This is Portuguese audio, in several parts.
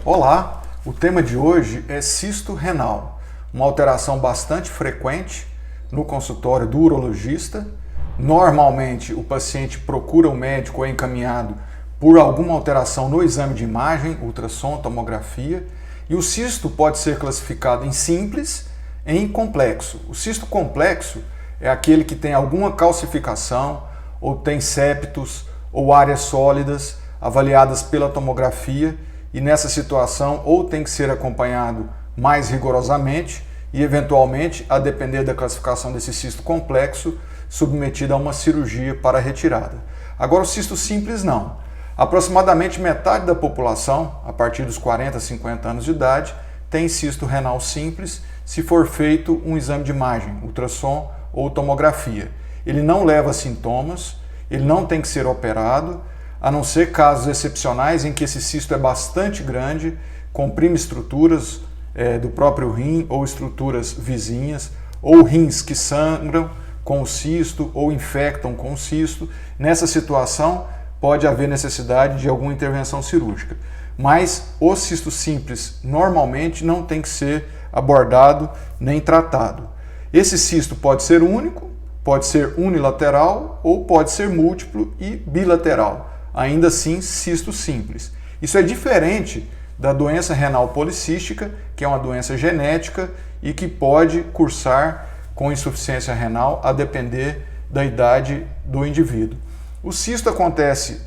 Olá, o tema de hoje é cisto renal, uma alteração bastante frequente no consultório do urologista. Normalmente o paciente procura o médico ou é encaminhado por alguma alteração no exame de imagem, ultrassom, tomografia, e o cisto pode ser classificado em simples e em complexo. O cisto complexo é aquele que tem alguma calcificação ou tem septos ou áreas sólidas avaliadas pela tomografia, e nessa situação ou tem que ser acompanhado mais rigorosamente e eventualmente, a depender da classificação desse cisto complexo, submetido a uma cirurgia para retirada. Agora o cisto simples não. Aproximadamente metade da população, a partir dos 40, 50 anos de idade, tem cisto renal simples se for feito um exame de imagem, ultrassom ou tomografia. Ele não leva sintomas, ele não tem que ser operado, a não ser casos excepcionais em que esse cisto é bastante grande, comprime estruturas do próprio rim ou estruturas vizinhas, ou rins que sangram com o cisto ou infectam com o cisto. Nessa situação pode haver necessidade de alguma intervenção cirúrgica. Mas o cisto simples normalmente não tem que ser abordado nem tratado. Esse cisto pode ser único, pode ser unilateral ou pode ser múltiplo e bilateral. Ainda assim, cisto simples. Isso é diferente da doença renal policística, que é uma doença genética e que pode cursar com insuficiência renal a depender da idade do indivíduo. O cisto acontece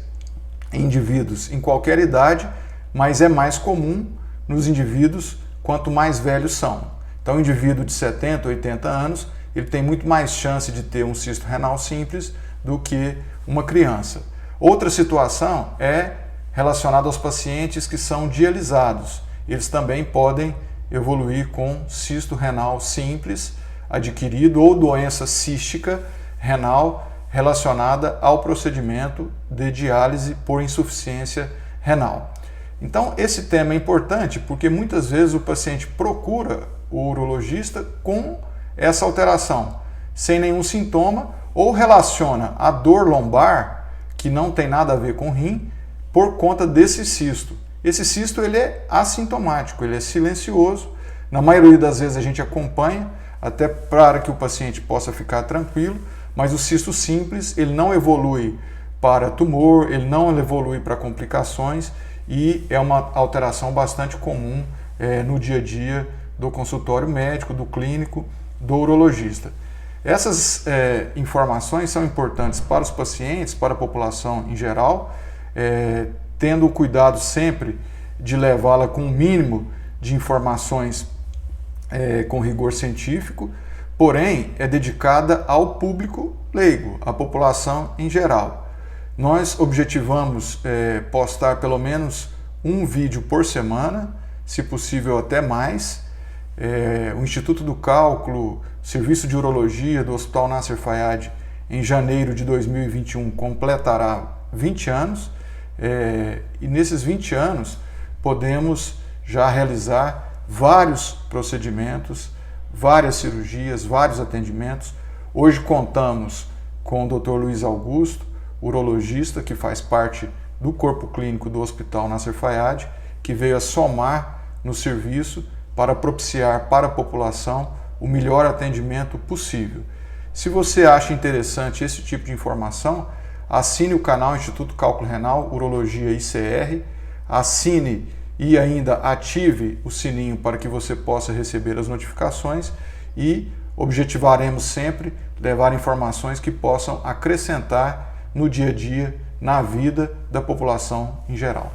em indivíduos em qualquer idade, mas é mais comum nos indivíduos quanto mais velhos são. Então, um indivíduo de 70, 80 anos, ele tem muito mais chance de ter um cisto renal simples do que uma criança. Outra situação é relacionada aos pacientes que são dialisados. Eles também podem evoluir com cisto renal simples adquirido ou doença cística renal relacionada ao procedimento de diálise por insuficiência renal. Então, esse tema é importante porque muitas vezes o paciente procura o urologista com essa alteração, sem nenhum sintoma, ou relaciona a dor lombar, que não tem nada a ver com rim, por conta desse cisto. Esse cisto ele é assintomático, ele é silencioso. Na maioria das vezes a gente acompanha, até para que o paciente possa ficar tranquilo, mas o cisto simples ele não evolui para tumor, ele não evolui para complicações e é uma alteração bastante comum no dia a dia do consultório médico, do clínico, do urologista. Essas informações são importantes para os pacientes, para a população em geral, tendo o cuidado sempre de levá-la com o mínimo de informações com rigor científico, porém é dedicada ao público leigo, à população em geral. Nós objetivamos postar pelo menos um vídeo por semana, se possível até mais. O Instituto do Cálculo, Serviço de Urologia do Hospital Nasser Fayad, em janeiro de 2021, completará 20 anos e nesses 20 anos podemos já realizar vários procedimentos, várias cirurgias, vários atendimentos. Hoje contamos com o Dr. Luiz Augusto, urologista que faz parte do corpo clínico do Hospital Nasser Fayad, que veio a somar no serviço para propiciar para a população o melhor atendimento possível. Se você acha interessante esse tipo de informação, assine o canal Instituto Cálculo Renal Urologia ICR, assine e ainda ative o sininho para que você possa receber as notificações e objetivaremos sempre levar informações que possam acrescentar no dia a dia, na vida da população em geral.